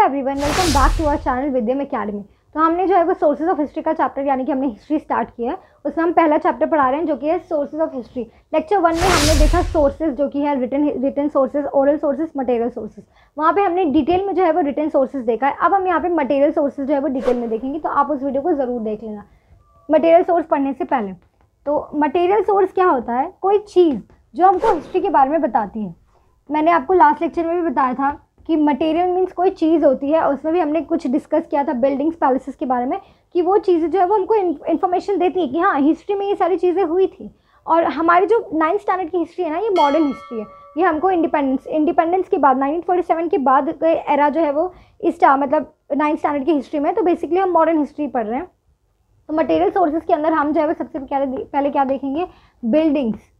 Everyone, welcome back to our channel Vidyam academy. तो हमने जो है वो सोर्सेज ऑफ हिस्ट्री का चैप्टर यानी कि हमने हिस्ट्री स्टार्ट किया है। उसमें हम पहला चैप्टर पढ़ा रहे हैं जो कि है सोर्सेज ऑफ हिस्ट्री। लेक्चर 1 में हमने देखा सोर्सेज जो कि है written sources, oral sources, material sources. वहाँ पे हमने डिटेल में जो है वो रिटन सोर्सेज देखा है। अब हम यहाँ पे मटेरियल सोर्सेज जो है वो डिटेल में देखेंगे, तो आप उस वीडियो को ज़रूर देख लेना मटेरियल सोर्स पढ़ने से पहले। तो मटेरियल सोर्स क्या होता है? कोई चीज़ जो हमको हिस्ट्री के बारे में बताती है। मैंने आपको लास्ट लेक्चर में भी बताया था कि मटेरियल मीन्स कोई चीज़ होती है, उसमें भी हमने कुछ डिस्कस किया था बिल्डिंग्स पैलेसेस के बारे में, कि वो चीज़ें जो है वो हमको इन्फॉर्मेशन देती है कि हाँ हिस्ट्री में ये सारी चीज़ें हुई थी। और हमारी जो 9th स्टैंडर्ड की हिस्ट्री है ना, ये मॉडर्न हिस्ट्री है। ये हमको इंडिपेंडेंस के बाद 1947 के बाद का एरा जो है वो इस मतलब 9th स्टैंडर्ड की हिस्ट्री में, तो बेसिकली हम मॉडर्न हिस्ट्री पढ़ रहे हैं। तो मटेरियल सोर्सेज के अंदर हम जो है वो सबसे पहले क्या देखेंगे? बिल्डिंग्स।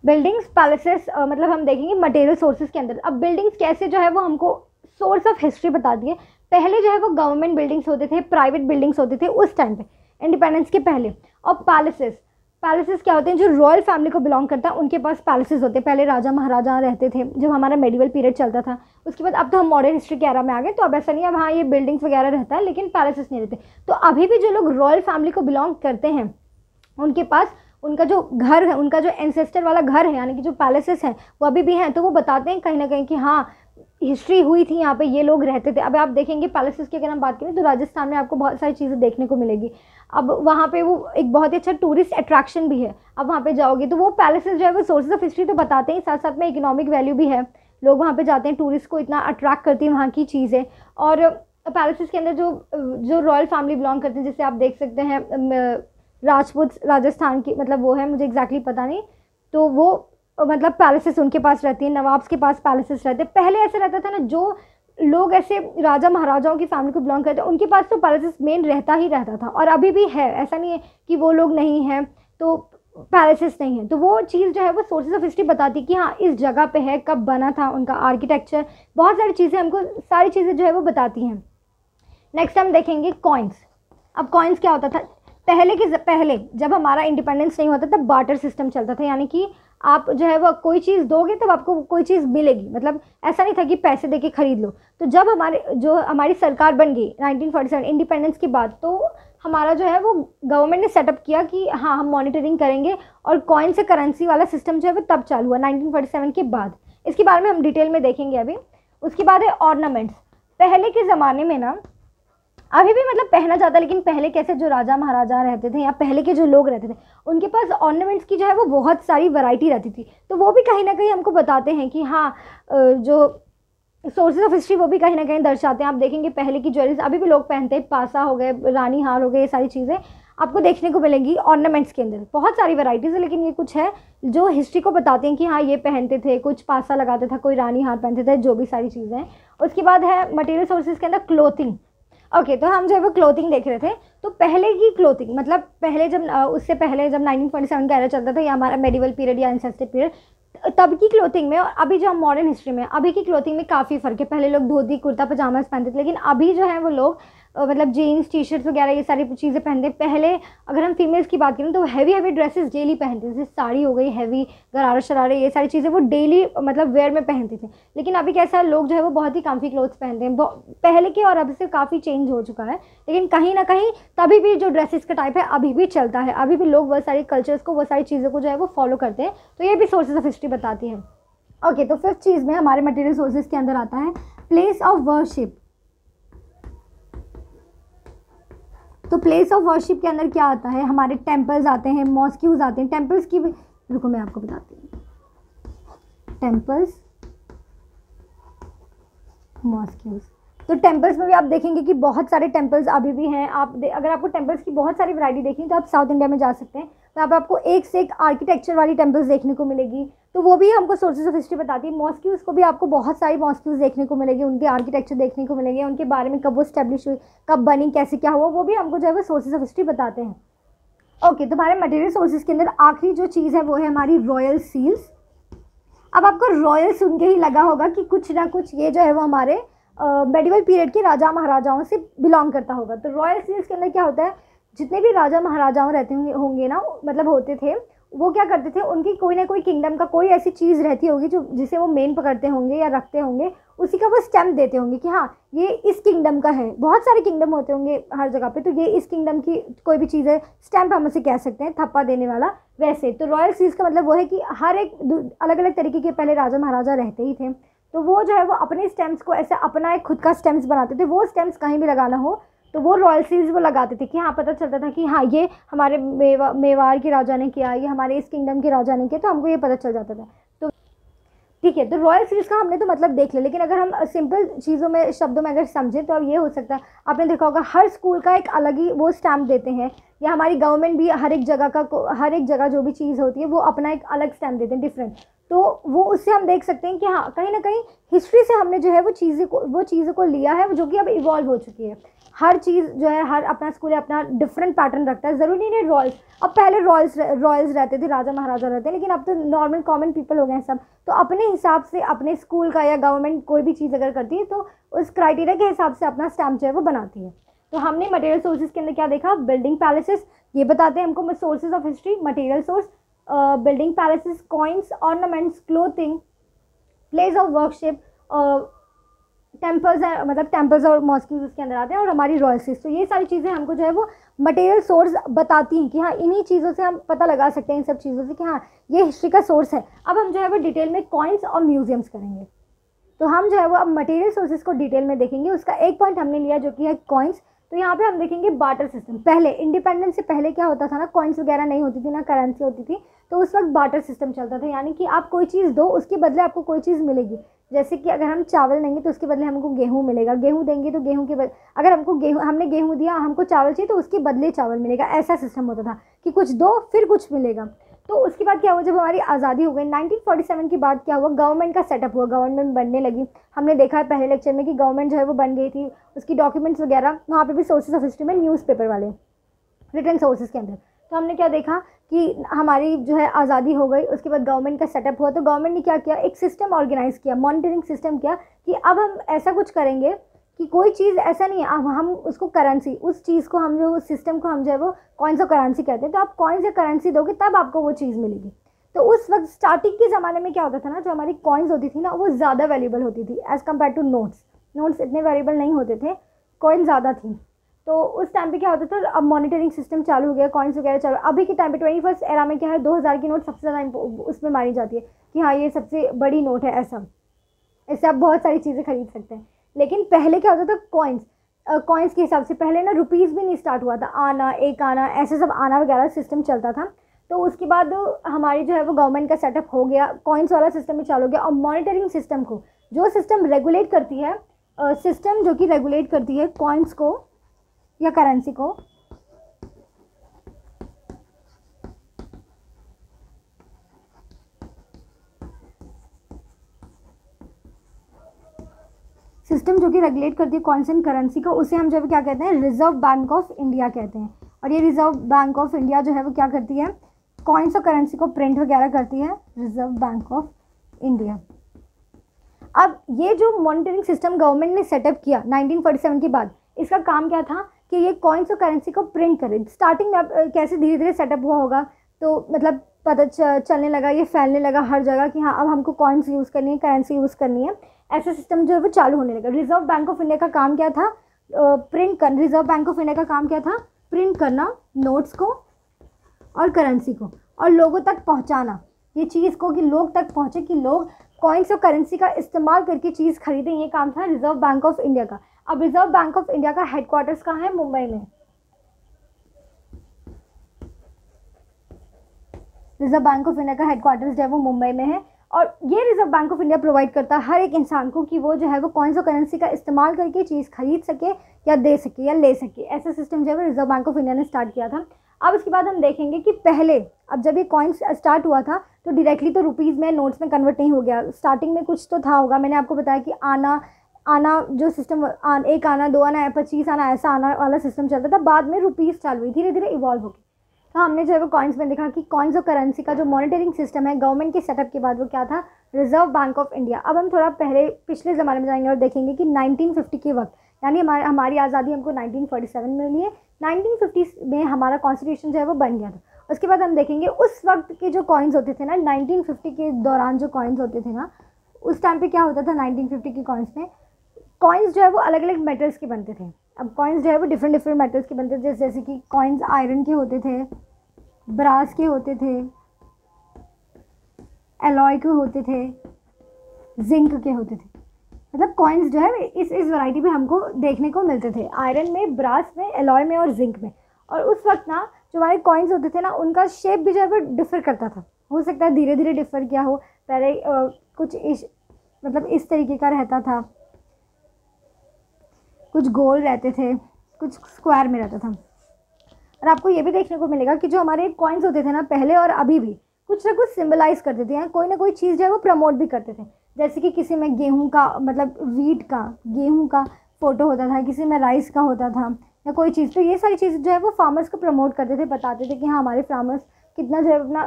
बिल्डिंग्स पैलेसेस मतलब हम देखेंगे मटेरियल सोर्सेज के अंदर। अब बिल्डिंग्स कैसे जो है वो हमको सोर्स ऑफ हिस्ट्री बताती है। पहले जो है वो गवर्नमेंट बिल्डिंग्स होते थे, प्राइवेट बिल्डिंग्स होते थे उस टाइम पे, इंडिपेंडेंस के पहले। और पैलेसेस क्या होते हैं? जो रॉयल फैमिली को बिलोंग करता है उनके पास पैलेसेस होते हैं। पहले राजा महाराजा रहते थे जब हमारा मेडिवल पीरियड चलता था। उसके बाद अब तो हम मॉडर्न हिस्ट्री के एरा में आ गए, तो अब ऐसा नहीं है, अब हाँ ये बिल्डिंग्स वगैरह रहता है लेकिन पैलेसेस नहीं रहते। तो अभी भी जो लोग रॉयल फैमिली को बिलोंग करते हैं उनके पास उनका जो घर है, उनका जो एंसेस्टर वाला घर है यानी कि जो पैलेसेस हैं वो अभी भी हैं। तो वो बताते हैं कहीं ना कहीं कि हाँ हिस्ट्री हुई थी, यहाँ पे ये लोग रहते थे। अब आप देखेंगे पैलेसेस की अगर हम बात करें तो राजस्थान में आपको बहुत सारी चीज़ें देखने को मिलेगी। अब वहाँ पे वो एक बहुत ही अच्छा टूरिस्ट अट्रैक्शन भी है। अब वहाँ पे जाओगे तो वो पैलेसेस जो है वो सोर्सेज ऑफ हिस्ट्री तो बताते हैं, साथ साथ में इकोनॉमिक वैल्यू भी है। लोग वहाँ पे जाते हैं, टूरिस्ट को इतना अट्रैक्ट करती है वहाँ की चीज़ें। और पैलेसेस के अंदर जो रॉयल फैमिली बिलोंग करते हैं, जैसे आप देख सकते हैं राजपूत राजस्थान की, मतलब वो है, मुझे एग्जैक्टली पता नहीं, तो वो मतलब पैलेसेस उनके पास रहती है, नवाब्स के पास पैलेसेस रहते हैं। पहले ऐसे रहता था ना, जो लोग ऐसे राजा महाराजाओं की फैमिली को बिलोंग करते हैं उनके पास तो पैलेसेस मेन रहता ही रहता था, और अभी भी है। ऐसा नहीं है कि वो लोग नहीं हैं तो पैलेसेस नहीं है। तो वो चीज़ जो है वो सोर्सेज ऑफ हिस्ट्री बताती है कि हाँ इस जगह पे है, कब बना था, उनका आर्किटेक्चर, बहुत सारी चीज़ें हमको सारी चीज़ें जो है वो बताती हैं। नेक्स्ट हम देखेंगे कॉइन्स। अब कॉइन्स क्या होता था? पहले जब हमारा इंडिपेंडेंस नहीं होता तब बार्टर सिस्टम चलता था, यानी कि आप जो है वो कोई चीज़ दोगे तब आपको कोई चीज़ मिलेगी। मतलब ऐसा नहीं था कि पैसे देके खरीद लो। तो जब हमारी सरकार बन गई 1947 इंडिपेंडेंस के बाद, तो हमारा जो है वो गवर्नमेंट ने सेटअप किया कि हाँ हम मॉनिटरिंग करेंगे, और कॉइन से करेंसी वाला सिस्टम जो है वो तब चालू हुआ 1947 के बाद। इसके बारे में हम डिटेल में देखेंगे अभी। उसके बाद है ऑर्नामेंट्स। पहले के ज़माने में ना, अभी भी मतलब पहना जाता, लेकिन पहले कैसे जो राजा महाराजा रहते थे या पहले के जो लोग रहते थे उनके पास ऑर्नामेंट्स की जो है वो बहुत सारी वैरायटी रहती थी। तो वो भी कहीं ना कहीं हमको बताते हैं कि हाँ जो सोर्सेज ऑफ हिस्ट्री वो भी कहीं ना कहीं दर्शाते हैं। आप देखेंगे पहले की ज्वेलरीज अभी भी लोग पहनते हैं, पासा हो गए, रानी हार हो गए, ये सारी चीज़ें आपको देखने को मिलेंगी ऑर्नामेंट्स के अंदर। बहुत सारी वैरायटीज़ है, लेकिन ये कुछ है जो हिस्ट्री को बताते हैं कि हाँ ये पहनते थे, कुछ पासा लगाते था, कोई रानी हार पहनते थे, जो भी सारी चीज़ें हैं। उसके बाद है मटेरियल सोर्सेज के अंदर क्लोथिंग। ओके, तो हम जो है वो क्लोथिंग देख रहे थे। तो पहले की क्लोथिंग मतलब पहले जब उससे पहले जब 1947 का एरा चलता था या हमारा मेडिवल पीरियड या इंसेस्टेड पीरियड, तब की क्लोथिंग में और अभी जो हम मॉडर्न हिस्ट्री में, अभी की क्लोथिंग में काफ़ी फ़र्क है। पहले लोग धोती कुर्ता पजामास पहनते थे, लेकिन अभी जो है वो लोग मतलब जीन्स टी शर्ट्स वगैरह ये सारी चीज़ें पहनते हैं। पहले अगर हम फीमेल्स की बात करें तो हैवी ड्रेसेस डेली पहनते थे, जैसे साड़ी हो गई, हैवी गरारा शरारे, ये सारी चीज़ें वो डेली मतलब वेयर में पहनते थे। लेकिन अभी कैसा लोग जो है वो बहुत ही कम्फी क्लोथ्स पहनते हैं। पहले के और अब से काफ़ी चेंज हो चुका है, लेकिन कहीं ना कहीं तभी भी जो ड्रेसेस का टाइप है अभी भी चलता है। अभी भी लोग वो सारी कल्चर्स को, वो सारी चीज़ों को जो है वो फॉलो करते हैं। तो ये भी सोर्सेज ऑफ हिस्ट्री बताती है। ओके, तो फिफ्थ चीज़ में हमारे मटेरियल सोर्सेज के अंदर आता है प्लेस ऑफ वर्शिप। तो प्लेस ऑफ वर्शिप के अंदर क्या आता है? हमारे टेम्पल्स आते हैं, मॉस्क्यूज आते हैं। टेम्पल्स की भी रुको मैं आपको बताती हूँ। टेम्पल्स, मॉस्क्यूज। तो टेम्पल्स में भी आप देखेंगे कि बहुत सारे टेम्पल्स अभी भी हैं। अगर आपको टेम्पल्स की बहुत सारी वैरायटी देखनी तो आप साउथ इंडिया में जा सकते हैं, तो आपको एक से एक आर्किटेक्चर वाली टेम्पल्स देखने को मिलेगी। तो वो भी हमको सोर्सेज ऑफ हिस्ट्री बताती है। मॉस्क्यूज को भी आपको बहुत सारी मॉस्क्यूज देखने को मिलेगी, उनके आर्किटेक्चर देखने को मिलेंगे, उनके बारे में कब वो स्टैब्लिश हुई, कब बनी, कैसे क्या हुआ, वो भी हमको जो है वो सोर्सेज ऑफ हिस्ट्री बताते हैं। ओके, तो हमारे मटेरियल सोर्सेज के अंदर आखिरी जो चीज़ है वो है हमारी रॉयल सील्स। अब आपको रॉयल सुन के ही लगा होगा कि कुछ ना कुछ ये जो है वो हमारे मेडिवल पीरियड के राजा महाराजाओं से बिलोंग करता होगा। तो रॉयल सील्स के अंदर क्या होता है? जितने भी राजा महाराजाओं रहते होंगे ना, मतलब होते थे, वो क्या करते थे, उनकी कोई ना कोई किंगडम का कोई ऐसी चीज़ रहती होगी जो जिसे वो मेन पकड़ते होंगे या रखते होंगे, उसी का वो स्टैम्प देते होंगे कि हाँ ये इस किंगडम का है। बहुत सारे किंगडम होते होंगे हर जगह पे, तो ये इस किंगडम की कोई भी चीज़ है, स्टैम्प हम उसे कह सकते हैं, थप्पा देने वाला। वैसे तो रॉयल सील्स का मतलब वो है कि हर एक अलग अलग तरीके के पहले राजा महाराजा रहते ही थे, तो वो जो है वो अपने स्टैम्प्स को ऐसे अपना एक खुद का स्टैम्प्स बनाते थे। वो स्टैम्प्स कहीं भी लगाना हो तो वो रॉयल सील्स वो लगाते थे कि हाँ पता चलता था कि हाँ ये हमारे मेवाड़ के राजा ने किया, ये हमारे इस किंगडम के राजा ने किया, तो हमको ये पता चल जाता था। तो ठीक है, तो रॉयल सीरीज का हमने तो मतलब देख लिया, लेकिन अगर हम सिंपल चीज़ों में शब्दों में अगर समझें तो अब ये हो सकता है, आपने देखा होगा हर स्कूल का एक अलग ही वो स्टैम्प देते हैं, या हमारी गवर्नमेंट भी हर एक जगह का हर एक जगह जो भी चीज़ होती है वो अपना एक अलग स्टैम्प देते हैं डिफरेंट। तो वो उससे हम देख सकते हैं कि हाँ कहीं ना कहीं हिस्ट्री से हमने जो है वो चीज़ों को लिया है जो कि अब इवॉल्व हो चुकी है। हर चीज़ जो है, हर अपना स्कूल अपना डिफरेंट पैटर्न रखता है, ज़रूरी नहीं रॉयल्स, अब पहले रॉयल्स रहते थे, राजा महाराजा रहते हैं, लेकिन अब तो नॉर्मल कॉमन पीपल हो गए हैं सब, तो अपने हिसाब से अपने स्कूल का या गवर्नमेंट कोई भी चीज़ अगर करती है तो उस क्राइटेरिया के हिसाब से अपना स्टैम्प जो है वो बनाती है। तो हमने मटेरियल सोर्सेज के अंदर क्या देखा, बिल्डिंग पैलेसेस, ये बताते हैं हमको sources of history, material source, building palaces, coins, ornaments, clothing, place of worship, temples है, मतलब टेम्पल्स और मॉस्किस उसके अंदर आते हैं, और हमारी रॉयल्सीज। तो ये सारी चीज़ें हमको जो है वो मटेरियल सोर्स बताती हैं कि हाँ इन्हीं चीज़ों से हम पता लगा सकते हैं, इन सब चीज़ों से कि हाँ ये हिस्ट्री का सोर्स है। अब हम जो है वो डिटेल में कॉइन्स और म्यूजियम्स करेंगे। तो हम जो है वो अब मटेरियल सोर्सेज को डिटेल में देखेंगे। उसका एक पॉइंट हमने लिया जो कि है कॉइन्स। तो यहाँ पे हम देखेंगे बार्टर सिस्टम। पहले इंडिपेंडेंस से पहले क्या होता था ना, कॉइन्स वगैरह नहीं होती थी, ना करेंसी होती थी, तो उस वक्त बार्टर सिस्टम चलता था, यानी कि आप कोई चीज़ दो उसके बदले आपको कोई चीज़ मिलेगी। जैसे कि अगर हम चावल देंगे तो उसके बदले हमको गेहूँ मिलेगा, गेहूँ देंगे तो गेहूँ के बदले, अगर हमने गेहूँ दिया, हमको चावल चाहिए तो उसके बदले चावल मिलेगा। ऐसा सिस्टम होता था कि कुछ दो फिर कुछ मिलेगा। तो उसके बाद क्या हुआ, जब हमारी आज़ादी हो गई 1947 के बाद क्या हुआ, गवर्नमेंट का सेटअप हुआ, गवर्नमेंट बनने लगी। हमने देखा है पहले लेक्चर में कि गवर्नमेंट जो है वो बन गई थी, उसकी डॉक्यूमेंट्स वगैरह, वहाँ पे भी सोर्सेज ऑफ हिस्ट्री में न्यूज़पेपर वाले रिटन सोर्सेज के अंदर। तो हमने क्या देखा कि हमारी जो है आज़ादी हो गई, उसके बाद गवर्नमेंट का सेटअप हुआ। तो गवर्नमेंट ने क्या किया, एक सिस्टम ऑर्गेनाइज किया, मॉनिटरिंग सिस्टम किया कि अब हम ऐसा कुछ करेंगे कि कोई चीज़ ऐसा नहीं है, अब हम उसको करेंसी, उस चीज़ को हम जो उस सिस्टम को हम जो है वो कॉइन्स और करेंसी कहते हैं। तो आप कॉइन्स या करेंसी दोगे तब आपको वो चीज़ मिलेगी। तो उस वक्त स्टार्टिंग के ज़माने में क्या होता था ना, जो हमारी कॉइन्स होती थी ना वो ज़्यादा वैल्यूबल होती थी as compare to notes. Notes इतने वैल्यूबल नहीं होते थे, कॉइन ज़्यादा थी। तो उस टाइम पे क्या होता था, अब मॉनिटरिंग सिस्टम चालू हो गया, कॉइन्स वगैरह चालू। अभी के टाइम पे 21st एरा में क्या है, 2000 की नोट सबसे ज़्यादा उसमें मानी जाती है कि हाँ ये सबसे बड़ी नोट है, ऐसा। इससे आप बहुत सारी चीज़ें खरीद सकते हैं। लेकिन पहले क्या होता था, कॉइन्स के हिसाब से पहले ना रुपीज़ भी नहीं स्टार्ट हुआ था, आना, एक आना, ऐसे सब आना वगैरह सिस्टम चलता था। तो उसके बाद हमारी जो है वो गवर्नमेंट का सेटअप हो गया, कॉइन्स वाला सिस्टम भी चालू हो गया। और मॉनिटरिंग सिस्टम को, जो सिस्टम रेगुलेट करती है, सिस्टम जो कि रेगुलेट करती है कॉइन्स को या करेंसी को, सिस्टम जो कि रेगुलेट करती है कॉइन्स एंड करेंसी को, उसे हम जो है क्या कहते हैं, रिजर्व बैंक ऑफ इंडिया कहते हैं। और ये रिजर्व बैंक ऑफ इंडिया जो है वो क्या करती है, कॉइन्स और करेंसी को प्रिंट वगैरह करती है, रिजर्व बैंक ऑफ इंडिया। अब ये जो मॉनिटरिंग सिस्टम गवर्नमेंट ने सेटअप किया 1947 के बाद, इसका काम क्या था कि ये कॉइन्स और करेंसी को प्रिंट करे। स्टार्टिंग में अब कैसे धीरे धीरे सेटअप हुआ होगा, तो मतलब पता चलने लगा, ये फैलने लगा हर जगह कि हाँ अब हमको कॉइन्स यूज़ करनी है, करेंसी यूज़ करनी है, ऐसा सिस्टम जो है वो चालू होने लगा। रिजर्व बैंक ऑफ इंडिया का काम क्या था, रिजर्व बैंक ऑफ इंडिया का काम क्या था, प्रिंट करना नोट्स को और करेंसी को, और लोगों तक पहुंचाना ये चीज़ को, कि लोग तक पहुंचे, कि लोग कॉइन्स और करेंसी का इस्तेमाल करके चीज़ खरीदें। ये काम था रिजर्व बैंक ऑफ इंडिया का। अब रिजर्व बैंक ऑफ इंडिया का हेडक्वार्टर्स कहाँ है, मुंबई में। रिजर्व बैंक ऑफ इंडिया का हेडक्वार्टर्स जो है वो मुंबई में है। और ये reserve bank of India provide करता है हर एक इंसान को कि वो जो है वो कॉइन्स और करेंसी का इस्तेमाल करके चीज़ खरीद सके या दे सके या ले सके। ऐसा सिस्टम जो है वो रिजर्व बैंक ऑफ इंडिया ने स्टार्ट किया था। अब इसके बाद हम देखेंगे कि पहले, अब जब ये कॉइन्स स्टार्ट हुआ था तो डायरेक्टली तो रुपीज़ में, नोट्स में कन्वर्ट नहीं हो गया। स्टार्टिंग में कुछ तो था होगा, मैंने आपको बताया कि आना जो सिस्टम, एक आना, दो आना, 25 आना, ऐसा आना वाला सिस्टम चलता था। बाद में रुपीज़ चालू हुई, धीरे धीरे इवॉल्व हो गई। तो हमने जो है वो कॉइन्स में देखा कि कॉइन्स और करेंसी का जो मॉनिटरिंग सिस्टम है गवर्नमेंट के सेटअप के बाद, वो क्या था, रिजर्व बैंक ऑफ इंडिया। अब हम थोड़ा पिछले ज़माने में जाएंगे और देखेंगे कि 1950 के वक्त, यानी हमारी आज़ादी हमको 1947 में मिली है, 1950 में हमारा कॉन्स्टिट्यूशन जो है वो बन गया था। उसके बाद हम देखेंगे उस वक्त के जो कॉइन्स होते थे ना, 1950 के दौरान जो कॉइन्स होते थे ना, उस टाइम पे क्या होता था 1950 के कॉइन्स में, कॉइन्स जो है वो अलग अलग मेटल्स के बनते थे। अब कॉइन्स जो है वो डिफरेंट डिफरेंट मेटल्स के बनते थे, जैसे कि कॉइन्स आयरन के होते थे, ब्रास के होते थे, एलॉय के होते थे, जिंक के होते थे। मतलब कॉइन्स जो है इस वैरायटी में हमको देखने को मिलते थे, आयरन में, ब्रास में, एलॉय में और जिंक में। और उस वक्त ना जो हमारे कॉइन्स होते थे ना, उनका शेप भी जो है वो डिफ़र करता था। हो सकता है धीरे धीरे डिफ़र किया हो, पहले कुछ मतलब इस तरीके का रहता था, कुछ गोल रहते थे, कुछ स्क्वायर में रहता था। और आपको ये भी देखने को मिलेगा कि जो हमारे कॉइन्स होते थे ना पहले और अभी भी कुछ ना कुछ सिम्बलाइज करते थे, या कोई ना कोई चीज़ जो है वो प्रमोट भी करते थे। जैसे कि किसी में गेहूं का, मतलब वीट का, गेहूं का फ़ोटो होता था, किसी में राइस का होता था, या कोई चीज़। तो ये सारी चीज़ें जो है वो फार्मर्स को प्रमोट करते थे, बताते थे कि हाँ हमारे फार्मर्स कितना जो है अपना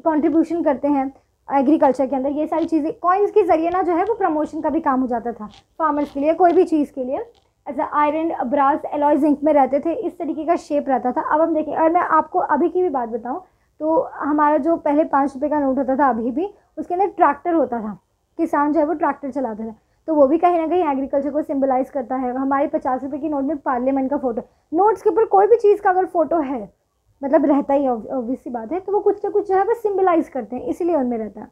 कंट्रीब्यूशन करते हैं एग्रीकल्चर के अंदर। ये सारी चीज़ें कॉइन्स के ज़रिए ना जो है वो प्रमोशन का भी काम हो जाता था फार्मर्स के लिए, कोई भी चीज़ के लिए। ऐसा आयरन, ब्रास, एलॉय, जिंक में रहते थे, इस तरीके का शेप रहता था। अब हम देखें, और मैं आपको अभी की भी बात बताऊँ तो हमारा जो पहले 5 रुपये का नोट होता था, अभी भी उसके अंदर ट्रैक्टर होता था, किसान जो है वो ट्रैक्टर चलाते थे। तो वो भी कहीं ना कहीं एग्रीकल्चर को सिंबलाइज करता है। हमारे 50 रुपये की नोट में पार्लियामेंट का फोटो, नोट्स के ऊपर कोई भी चीज़ का अगर फोटो है, मतलब रहता ही ऑब्वियस सी बात है, तो वो कुछ ना कुछ जो है वो सिंबलाइज करते हैं, इसीलिए उनमें रहता है।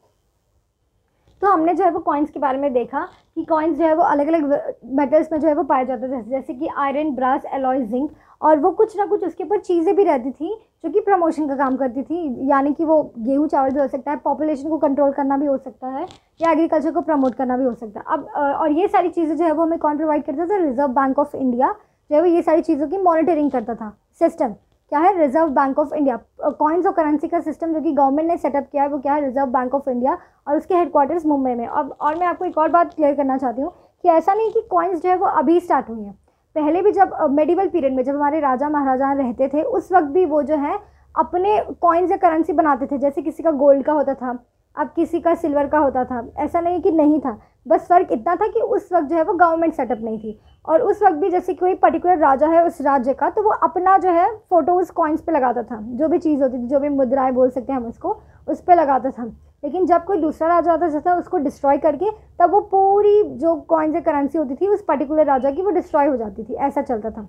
तो हमने जो है वो कॉइन्स के बारे में देखा कि कॉइन्स जो है वो अलग अलग मेटल्स में जो है वो पाए जाते थे, जैसे कि आयरन, ब्रास, एलॉय, जिंक। और वो कुछ ना कुछ उसके ऊपर चीज़ें भी रहती थी जो कि प्रमोशन का काम करती थी, यानी कि वो गेहूँ चावल भी हो सकता है, पॉपुलेशन को कंट्रोल करना भी हो सकता है, या एग्रीकल्चर को प्रमोट करना भी हो सकता है। अब और ये सारी चीज़ें जो है वो हमें कौन प्रोवाइड करता था? रिजर्व बैंक ऑफ इंडिया जो है वो ये सारी चीज़ों की मॉनिटरिंग करता था। सिस्टम क्या है? Reserve bank of India. Coins और करेंसी का सिस्टम जो कि गवर्नमेंट ने सेटअप किया है वो क्या है? रिजर्व बैंक ऑफ इंडिया, और उसके हेडक्वार्टर्स मुंबई में। अब और मैं आपको एक और बात क्लियर करना चाहती हूँ कि ऐसा नहीं कि कॉइन्स जो है वो अभी स्टार्ट हुई हैं, पहले भी जब मेडिवल पीरियड में जब हमारे राजा महाराजा रहते थे उस वक्त भी वो जो है अपने कॉइन्स या करेंसी बनाते थे। जैसे किसी का गोल्ड का होता था, अब किसी का सिल्वर का होता था, ऐसा नहीं कि नहीं था, बस फ़र्क इतना था कि उस वक्त जो है वो गवर्नमेंट सेटअप नहीं थी। और उस वक्त भी जैसे कोई पर्टिकुलर राजा है उस राज्य का, तो वो अपना जो है फ़ोटो उस कॉइन्स पे लगाता था, जो भी चीज़ होती थी, जो भी मुद्राएं बोल सकते हैं हम उसको, उस पर लगाता था। लेकिन जब कोई दूसरा राजा आता था उसको डिस्ट्रॉय करके, तब वो पूरी जो कॉइन्स या करेंसी होती थी उस पर्टिकुलर राजा की वो डिस्ट्रॉय हो जाती थी, ऐसा चलता था।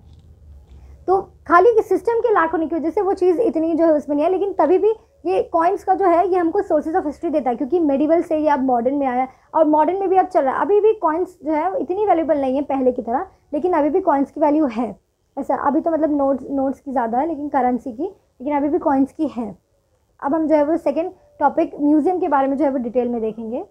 तो खाली सिस्टम के लाख होने की वजह से वो चीज़ इतनी जो है उसमें नहीं है, लेकिन तभी भी ये कॉइन्स का जो है ये हमको सोर्सेज ऑफ हिस्ट्री देता है, क्योंकि मेडिवल से ये अब मॉडर्न में आया और मॉडर्न में भी अब चल रहा है। अभी भी कॉइन्स जो है इतनी वैल्यूबल नहीं है पहले की तरह, लेकिन अभी भी कॉइन्स की वैल्यू है। ऐसा अभी तो मतलब नोट्स की ज़्यादा है, लेकिन करेंसी की, लेकिन अभी भी कॉइन्स की है। अब हम जो है वो सेकेंड टॉपिक म्यूजियम के बारे में जो है वो डिटेल में देखेंगे।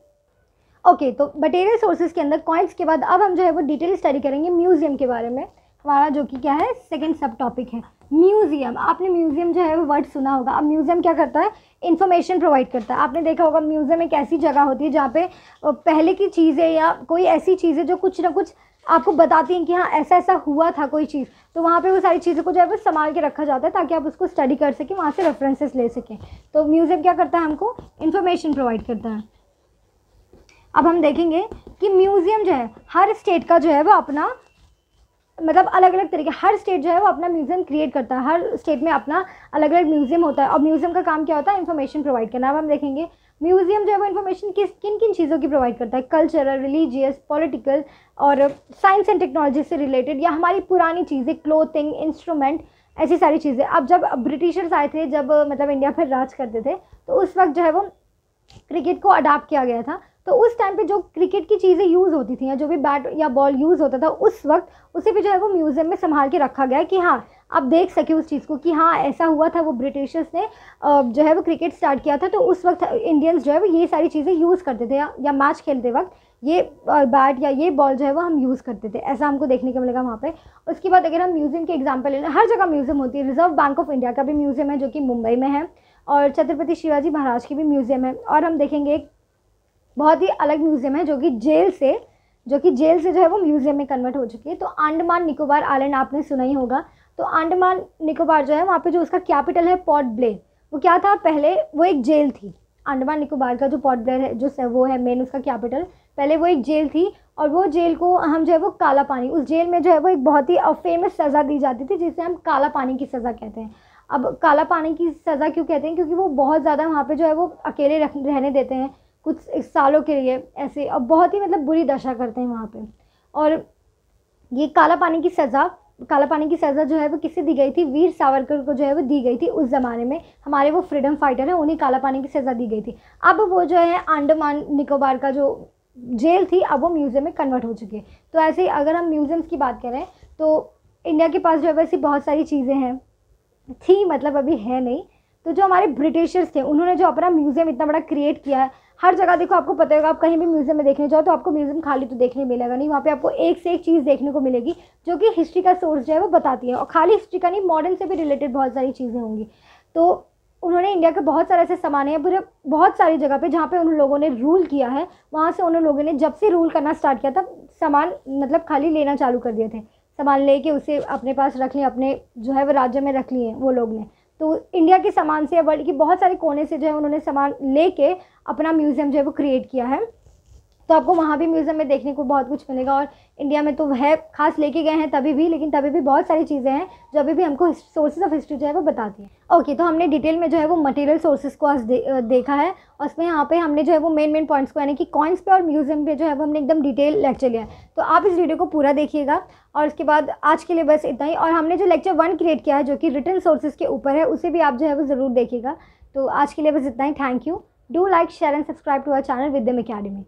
ओके, तो मटेरियल सोर्सेज के अंदर कॉइन्स के बाद अब हम जो है वो डिटेल स्टडी करेंगे म्यूजियम के बारे में, हमारा जो कि क्या है सेकंड सब टॉपिक है म्यूजियम। आपने म्यूजियम जो है वो वर्ड सुना होगा। अब म्यूजियम क्या करता है? इन्फॉर्मेशन प्रोवाइड करता है। आपने देखा होगा म्यूजियम एक ऐसी जगह होती है जहाँ पे पहले की चीज़ें या कोई ऐसी चीज़ें जो कुछ ना कुछ आपको बताती हैं कि हाँ ऐसा ऐसा हुआ था कोई चीज़, तो वहाँ पे वो सारी चीज़ों को जो है वो संभाल के रखा जाता है ताकि आप उसको स्टडी कर सकें, वहाँ से रेफरेंसेस ले सकें। तो म्यूजियम क्या करता है? हमको इन्फॉर्मेशन प्रोवाइड करता है। अब हम देखेंगे कि म्यूजियम जो है हर स्टेट का जो है वो अपना मतलब अलग अलग तरीके, हर स्टेट जो है वो अपना म्यूजियम क्रिएट करता है, हर स्टेट में अपना अलग अलग म्यूजियम होता है। और म्यूजियम का काम क्या होता है? इन्फॉर्मेशन प्रोवाइड करना। अब हम देखेंगे म्यूजियम जो है वो इन्फॉर्मेशन किन किन चीज़ों की प्रोवाइड करता है? कल्चरल, रिलीजियस, पॉलिटिकल और साइंस एंड टेक्नोलॉजी से रिलेटेड, या हमारी पुरानी चीज़ें, क्लोथिंग, इंस्ट्रूमेंट, ऐसी सारी चीज़ें। अब जब ब्रिटिशर्स आए थे, जब मतलब इंडिया पर राज करते थे, तो उस वक्त जो है वो क्रिकेट को अडाप्ट किया गया था। तो उस टाइम पे जो क्रिकेट की चीज़ें यूज़ होती थी या जो भी बैट या बॉल यूज़ होता था उस वक्त, उसे भी जो है वो म्यूज़ियम में संभाल के रखा गया है कि हाँ आप देख सके उस चीज़ को कि हाँ ऐसा हुआ था, वो ब्रिटिशर्स ने जो है वो क्रिकेट स्टार्ट किया था, तो उस वक्त इंडियंस जो है वो ये सारी चीज़ें यूज़ करते थे, या मैच खेलते वक्त ये बैट या ये बॉल जो है वो हम यूज़ करते थे, ऐसा हमको देखने को मिलेगा वहाँ पे। उसके बाद अगर हम म्यूज़ियम के एग्जाम्पल लें, हर जगह म्यूज़ियम होती है। रिजर्व बैंक ऑफ इंडिया का भी म्यूज़ियम है जो कि मुंबई में है, और छत्रपति शिवाजी महाराज की भी म्यूज़ियम है। और हम देखेंगे एक बहुत ही अलग म्यूज़ियम है जो कि जेल से जो है वो म्यूज़ियम में कन्वर्ट हो चुकी है। तो अंडमान निकोबार आइलैंड आपने सुना ही होगा। तो अंडमान निकोबार जो है वहाँ पे जो उसका कैपिटल है पोर्ट ब्लेयर, वो क्या था? पहले वो एक जेल थी। अंडमान निकोबार का जो पोर्ट ब्लेयर है जो वो है मेन उसका कैपिटल, पहले वो एक जेल थी और वो जेल को हम जो है वो काला पानी, उस जेल में जो है वो एक बहुत ही फेमस सज़ा दी जाती थी जिसे हम काला पानी की सज़ा कहते हैं। अब काला पानी की सज़ा क्यों कहते हैं, क्योंकि वो बहुत ज़्यादा वहाँ पे जो है वो अकेले रहने देते हैं कुछ सालों के लिए ऐसे, और बहुत ही मतलब बुरी दशा करते हैं वहाँ पे। और ये काला पानी की सज़ा जो है वो किसे दी गई थी, वीर सावरकर को जो है वो दी गई थी उस ज़माने में। हमारे वो फ्रीडम फाइटर हैं, उन्हें काला पानी की सज़ा दी गई थी। अब वो जो है अंडमान निकोबार का जो जेल थी अब वो म्यूज़ियम में कन्वर्ट हो चुकी है। तो ऐसे ही अगर हम म्यूज़ियम्स की बात करें तो इंडिया के पास जो है वैसी बहुत सारी चीज़ें हैं, थी मतलब अभी है नहीं। तो जो हमारे ब्रिटिशर्स थे उन्होंने जो अपना म्यूज़ियम इतना बड़ा क्रिएट किया है, हर जगह देखो आपको पता होगा, आप कहीं भी म्यूज़ियम में देखने जाओ तो आपको म्यूज़ियम खाली तो देखने मिलेगा नहीं, वहाँ पे आपको एक से एक चीज़ देखने को मिलेगी जो कि हिस्ट्री का सोर्स जो है वो बताती है। और खाली हिस्ट्री का नहीं, मॉडर्न से भी रिलेटेड बहुत सारी चीज़ें होंगी। तो उन्होंने इंडिया के बहुत सारे ऐसे सामान हैं पूरे बहुत सारी जगह पे जहाँ पे उन लोगों ने रूल किया है, वहाँ से उन लोगों ने जब से रूल करना स्टार्ट किया तब सामान मतलब खाली लेना चालू कर दिए थे, सामान लेके उसे अपने पास रख लिया, अपने जो है वो राज्य में रख लिए वो लोग ने। तो इंडिया के सामान से या वर्ल्ड की बहुत सारे कोने से जो है उन्होंने सामान लेके अपना म्यूज़ियम जो है वो क्रिएट किया है। तो आपको वहाँ भी म्यूज़ियम में देखने को बहुत कुछ मिलेगा। और इंडिया में तो है, खास लेके गए हैं तभी भी, लेकिन तभी भी बहुत सारी चीज़ें हैं जो अभी भी हमको सोर्सेज ऑफ हिस्ट्री जो है वो बताती हैं। ओके, तो हमने डिटेल में जो है वो मटेरियल सोर्सेज को आज देखा है, और उसमें यहाँ पे हमने जो है वो मेन पॉइंट्स को यानी कि कॉइन्स पे और म्यूज़ियम पे जो है वो हमने एकदम डिटेल लेक्चर लिया है। तो आप इस वीडियो को पूरा देखिएगा। और उसके बाद आज के लिए बस इतना ही। और हमने जो लेक्चर 1 क्रिएट किया है जो कि रिटन सोर्सेज के ऊपर है, उसे भी आप जो है वो ज़रूर देखिएगा। तो आज के लिए बस इतना ही। Thank you. Do like, share and subscribe to our channel Vidyam academy.